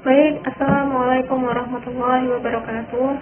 Baik, Assalamualaikum warahmatullahi wabarakatuh.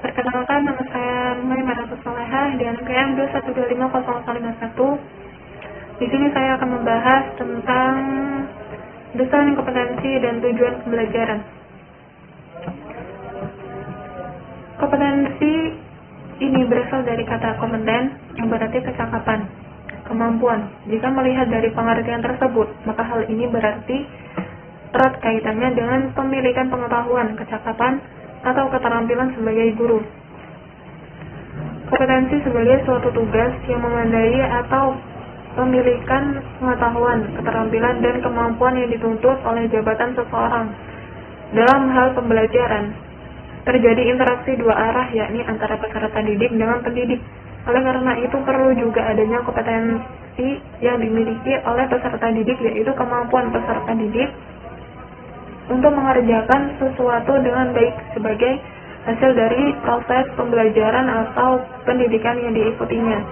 Perkenalkan, nama saya Maimunah Solehah di NPM 2125051. Di sini saya akan membahas tentang desain kompetensi dan tujuan pembelajaran. Kompetensi ini berasal dari kata kompeten yang berarti kecakapan, kemampuan. Jika melihat dari pengertian tersebut, maka hal ini berarti erat kaitannya dengan pemilikan pengetahuan, kecakapan, atau keterampilan sebagai guru. Kompetensi sebagai suatu tugas yang memadai atau pemilikan pengetahuan, keterampilan, dan kemampuan yang dituntut oleh jabatan seseorang. Dalam hal pembelajaran, terjadi interaksi dua arah, yakni antara peserta didik dengan pendidik. Oleh karena itu, perlu juga adanya kompetensi yang dimiliki oleh peserta didik, yaitu kemampuan peserta didik untuk mengerjakan sesuatu dengan baik sebagai hasil dari proses pembelajaran atau pendidikan yang diikutinya.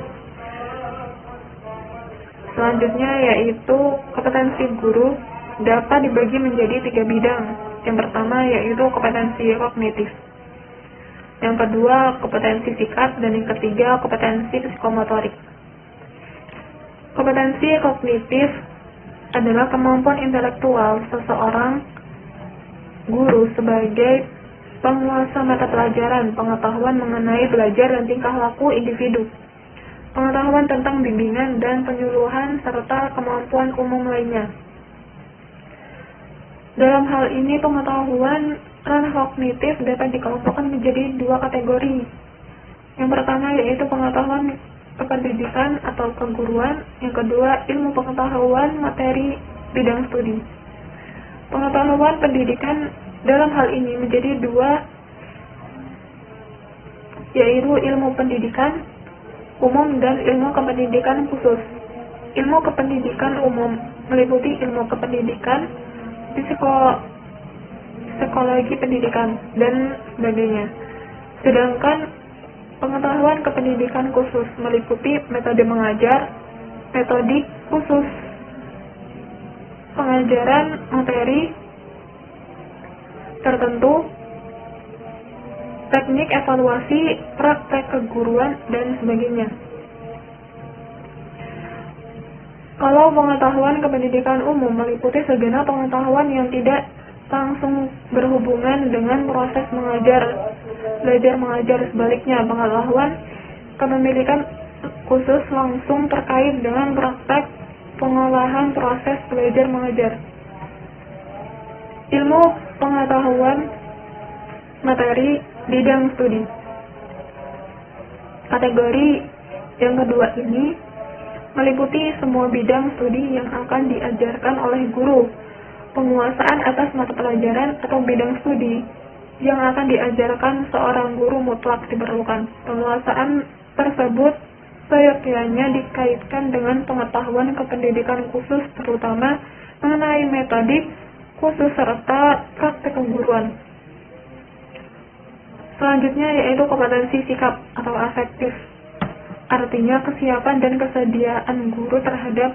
Selanjutnya yaitu kompetensi guru dapat dibagi menjadi 3 bidang. Yang pertama yaitu kompetensi kognitif, yang kedua kompetensi sikap, dan yang ketiga kompetensi psikomotorik. Kompetensi kognitif adalah kemampuan intelektual seseorang guru sebagai penguasa mata pelajaran, pengetahuan mengenai belajar dan tingkah laku individu, pengetahuan tentang bimbingan dan penyuluhan, serta kemampuan umum lainnya. Dalam hal ini, pengetahuan ranah kognitif dapat dikelompokkan menjadi 2 kategori. Yang pertama yaitu pengetahuan kependidikan atau keguruan, yang kedua ilmu pengetahuan materi bidang studi. Pengetahuan pendidikan dalam hal ini menjadi 2, yaitu ilmu pendidikan umum dan ilmu kependidikan khusus. Ilmu kependidikan umum meliputi ilmu kependidikan, psikologi pendidikan, dan sebagainya. Sedangkan pengetahuan kependidikan khusus meliputi metode mengajar, metodik khusus, pengajaran materi tertentu, teknik evaluasi, praktek keguruan, dan sebagainya. Kalau pengetahuan kependidikan umum meliputi segenap pengetahuan yang tidak langsung berhubungan dengan proses mengajar, belajar mengajar. Sebaliknya, pengetahuan kepemilikan khusus langsung terkait dengan praktek pengolahan proses belajar mengajar. Ilmu pengetahuan materi bidang studi. Kategori yang kedua ini meliputi semua bidang studi yang akan diajarkan oleh guru. Penguasaan atas mata pelajaran atau bidang studi yang akan diajarkan seorang guru mutlak diperlukan. Penguasaan tersebut seyogyanya dikaitkan dengan pengetahuan kependidikan khusus, terutama mengenai metodik khusus serta praktek keguruan. Selanjutnya yaitu kompetensi sikap atau afektif, artinya kesiapan dan kesediaan guru terhadap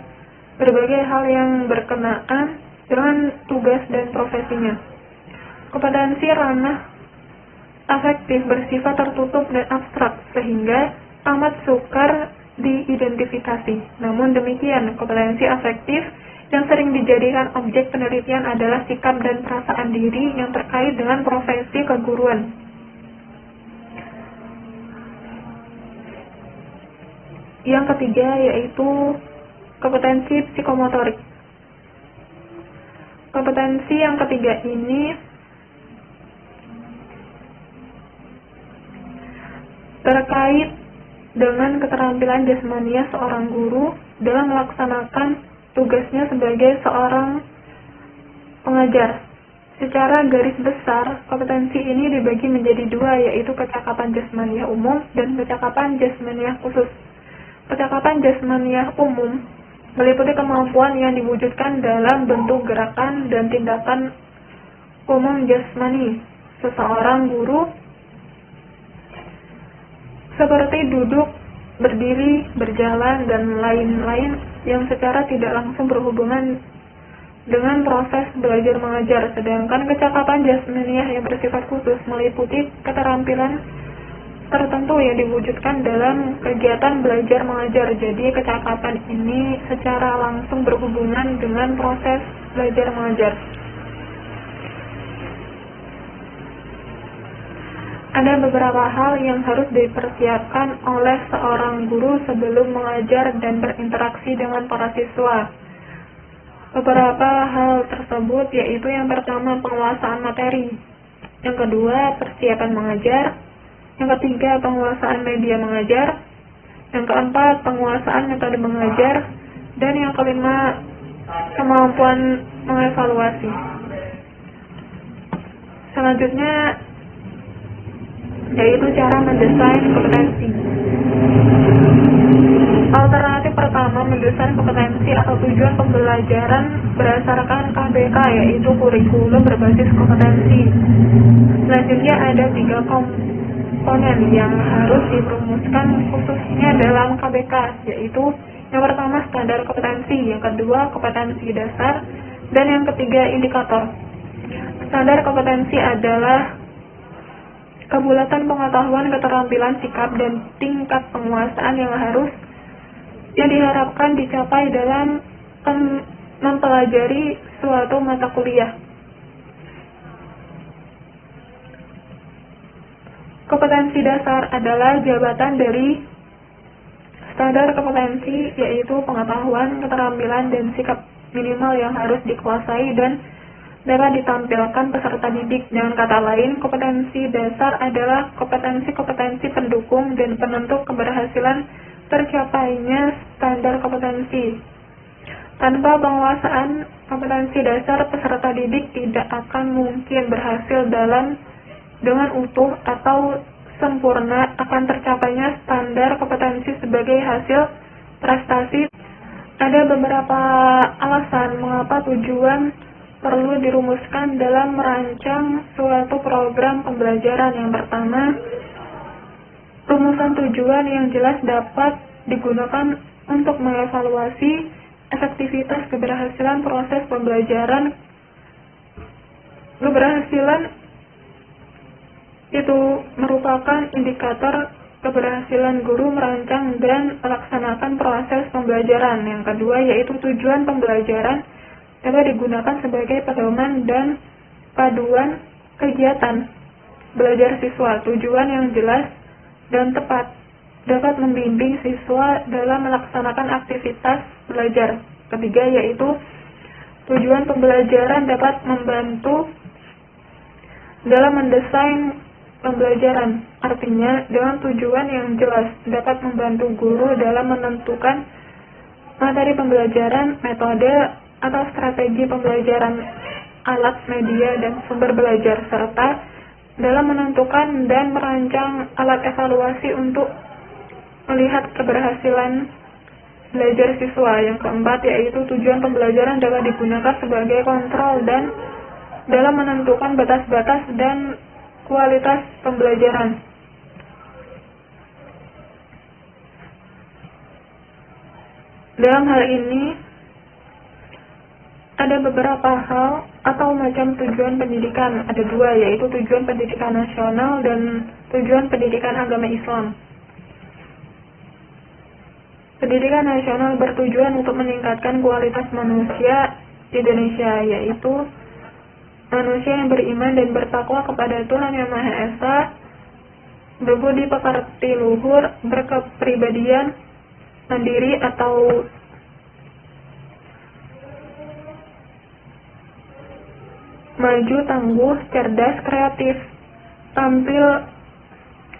berbagai hal yang berkenaan dengan tugas dan profesinya. Kompetensi ranah afektif bersifat tertutup dan abstrak sehingga amat sukar diidentifikasi. Namun demikian, kompetensi afektif yang sering dijadikan objek penelitian adalah sikap dan perasaan diri yang terkait dengan profesi keguruan. Yang ketiga yaitu kompetensi psikomotorik. Kompetensi yang ketiga ini terkait dengan keterampilan jasmania seorang guru dalam melaksanakan tugasnya sebagai seorang pengajar. Secara garis besar, kompetensi ini dibagi menjadi 2, yaitu kecakapan jasmaniah umum dan kecakapan jasmaniah khusus. Kecakapan jasmaniah umum meliputi kemampuan yang diwujudkan dalam bentuk gerakan dan tindakan umum jasmani seseorang guru, seperti duduk, berdiri, berjalan, dan lain-lain yang secara tidak langsung berhubungan dengan proses belajar mengajar, sedangkan kecakapan jasmaniah yang bersifat khusus meliputi keterampilan tertentu yang diwujudkan dalam kegiatan belajar mengajar. Jadi kecakapan ini secara langsung berhubungan dengan proses belajar mengajar. Ada beberapa hal yang harus dipersiapkan oleh seorang guru sebelum mengajar dan berinteraksi dengan para siswa. Beberapa hal tersebut yaitu yang pertama, penguasaan materi, yang kedua, persiapan mengajar, yang ketiga, penguasaan media mengajar, yang keempat, penguasaan metode mengajar, dan yang kelima, kemampuan mengevaluasi. Selanjutnya yaitu cara mendesain kompetensi. Alternatif pertama, mendesain kompetensi atau tujuan pembelajaran berdasarkan KBK, yaitu kurikulum berbasis kompetensi. Selanjutnya ada 3 komponen yang harus dirumuskan khususnya dalam KBK, yaitu yang pertama standar kompetensi, yang kedua kompetensi dasar, dan yang ketiga indikator. Standar kompetensi adalah kebulatan pengetahuan, keterampilan, sikap, dan tingkat penguasaan yang diharapkan dicapai dalam mempelajari suatu mata kuliah. Kompetensi dasar adalah jabatan dari standar kompetensi, yaitu pengetahuan, keterampilan, dan sikap minimal yang harus dikuasai dan dapat ditampilkan peserta didik. Dengan kata lain, kompetensi dasar adalah kompetensi-kompetensi pendukung dan penentu keberhasilan tercapainya standar kompetensi. Tanpa penguasaan kompetensi dasar, peserta didik tidak akan mungkin berhasil dengan utuh atau sempurna akan tercapainya standar kompetensi sebagai hasil prestasi. Ada beberapa alasan mengapa tujuan perlu dirumuskan dalam merancang suatu program pembelajaran. Yang pertama, rumusan tujuan yang jelas dapat digunakan untuk mengevaluasi efektivitas keberhasilan proses pembelajaran. Keberhasilan itu merupakan indikator keberhasilan guru merancang dan melaksanakan proses pembelajaran. Yang kedua, yaitu tujuan pembelajaran dapat digunakan sebagai pedoman dan paduan kegiatan belajar siswa. Tujuan yang jelas dan tepat dapat membimbing siswa dalam melaksanakan aktivitas belajar. Ketiga, yaitu tujuan pembelajaran dapat membantu dalam mendesain pembelajaran. Artinya, dengan tujuan yang jelas dapat membantu guru dalam menentukan materi pembelajaran, metode atau strategi pembelajaran, alat, media, dan sumber belajar, serta dalam menentukan dan merancang alat evaluasi untuk melihat keberhasilan belajar siswa. Yang keempat, yaitu tujuan pembelajaran dapat digunakan sebagai kontrol dan dalam menentukan batas-batas dan kualitas pembelajaran. Dalam hal ini, ada beberapa hal atau macam tujuan pendidikan. Ada 2, yaitu tujuan pendidikan nasional dan tujuan pendidikan agama Islam. Pendidikan nasional bertujuan untuk meningkatkan kualitas manusia di Indonesia, yaitu manusia yang beriman dan bertakwa kepada Tuhan Yang Maha Esa, berbudi pekerti luhur, berkepribadian mandiri atau maju, tangguh, cerdas, kreatif, tampil,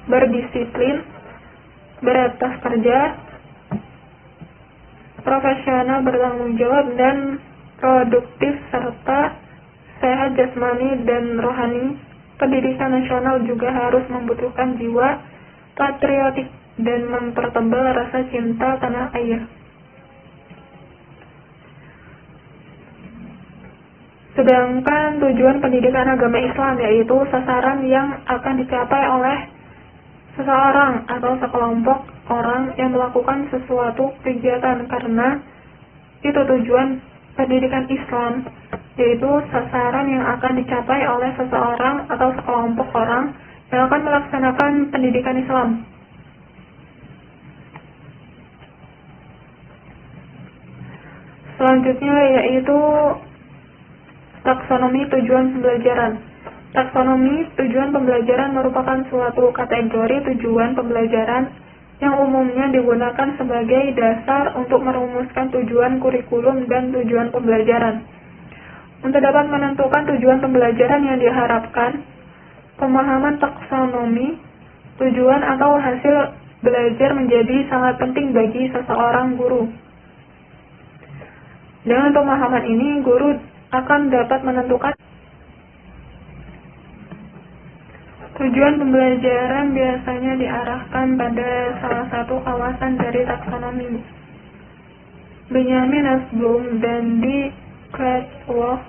berdisiplin, beretos kerja, profesional, bertanggung jawab, dan produktif, serta sehat jasmani dan rohani. Pendidikan nasional juga harus membutuhkan jiwa patriotik dan mempertebal rasa cinta tanah air. Sedangkan tujuan pendidikan agama Islam, yaitu sasaran yang akan dicapai oleh seseorang atau sekelompok orang yang melakukan sesuatu kegiatan, karena itu tujuan pendidikan Islam yaitu sasaran yang akan dicapai oleh seseorang atau sekelompok orang yang akan melaksanakan pendidikan Islam. Selanjutnya yaitu taksonomi tujuan pembelajaran. Taksonomi tujuan pembelajaran merupakan suatu kategori tujuan pembelajaran yang umumnya digunakan sebagai dasar untuk merumuskan tujuan kurikulum dan tujuan pembelajaran. Untuk dapat menentukan tujuan pembelajaran yang diharapkan, pemahaman taksonomi tujuan atau hasil belajar menjadi sangat penting bagi seseorang guru. Dengan pemahaman ini, guru akan dapat menentukan tujuan pembelajaran biasanya diarahkan pada salah satu kawasan dari taksonomi. Benjamin Nussbaum dan D. Krathwohl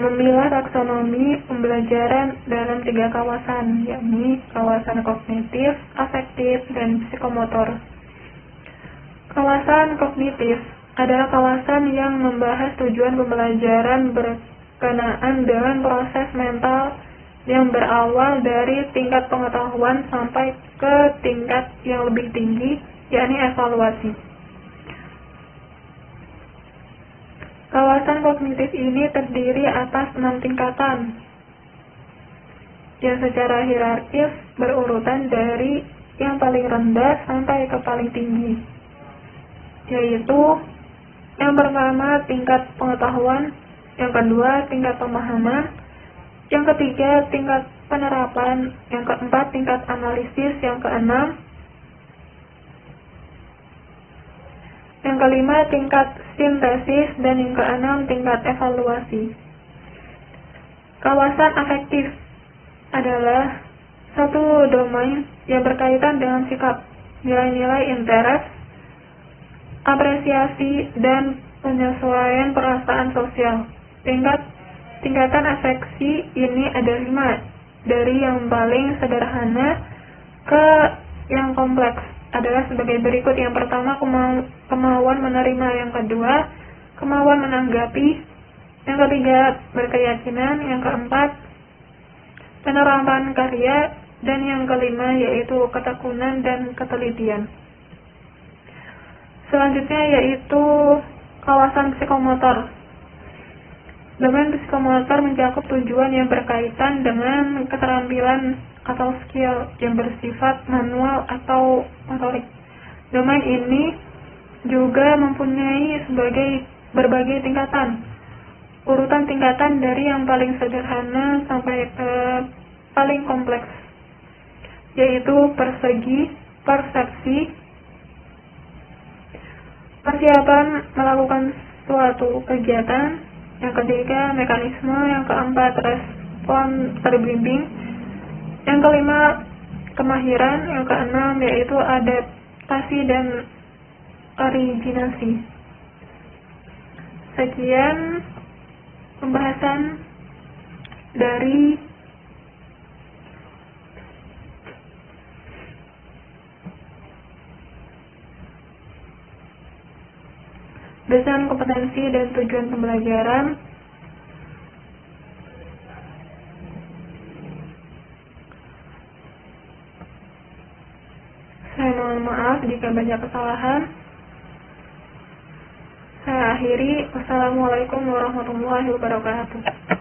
memilah taksonomi pembelajaran dalam 3 kawasan, yakni kawasan kognitif, afektif, dan psikomotor. Kawasan kognitif adalah kawasan yang membahas tujuan pembelajaran berkenaan dengan proses mental yang berawal dari tingkat pengetahuan sampai ke tingkat yang lebih tinggi, yakni evaluasi. Kawasan kognitif ini terdiri atas 6 tingkatan yang secara hierarkis berurutan dari yang paling rendah sampai ke paling tinggi, yaitu yang pertama tingkat pengetahuan, yang kedua tingkat pemahaman, yang ketiga tingkat penerapan, yang keempat tingkat analisis, yang keenam, yang kelima tingkat sintesis, dan yang keenam tingkat evaluasi. Kawasan afektif adalah satu domain yang berkaitan dengan sikap, nilai-nilai interest, apresiasi, dan penyesuaian perasaan sosial. Tingkatan afeksi ini ada 5, dari yang paling sederhana ke yang kompleks adalah sebagai berikut. Yang pertama, kemauan menerima, yang kedua, kemauan menanggapi, yang ketiga, berkeyakinan, yang keempat, penerapan karya, dan yang kelima yaitu ketekunan dan ketelitian. Selanjutnya yaitu kawasan psikomotor. Domain psikomotor mencakup tujuan yang berkaitan dengan keterampilan atau skill yang bersifat manual atau motorik. Domain ini juga mempunyai berbagai tingkatan. Urutan tingkatan dari yang paling sederhana sampai ke paling kompleks, yaitu persegi, persepsi, persiapan melakukan suatu kegiatan, yang ketiga mekanisme, yang keempat respon terbimbing, yang kelima kemahiran, yang keenam yaitu adaptasi dan originasi. Sekian pembahasan dari desain kompetensi dan tujuan pembelajaran. Saya mohon maaf jika banyak kesalahan. Saya akhiri. Wassalamualaikum warahmatullahi wabarakatuh.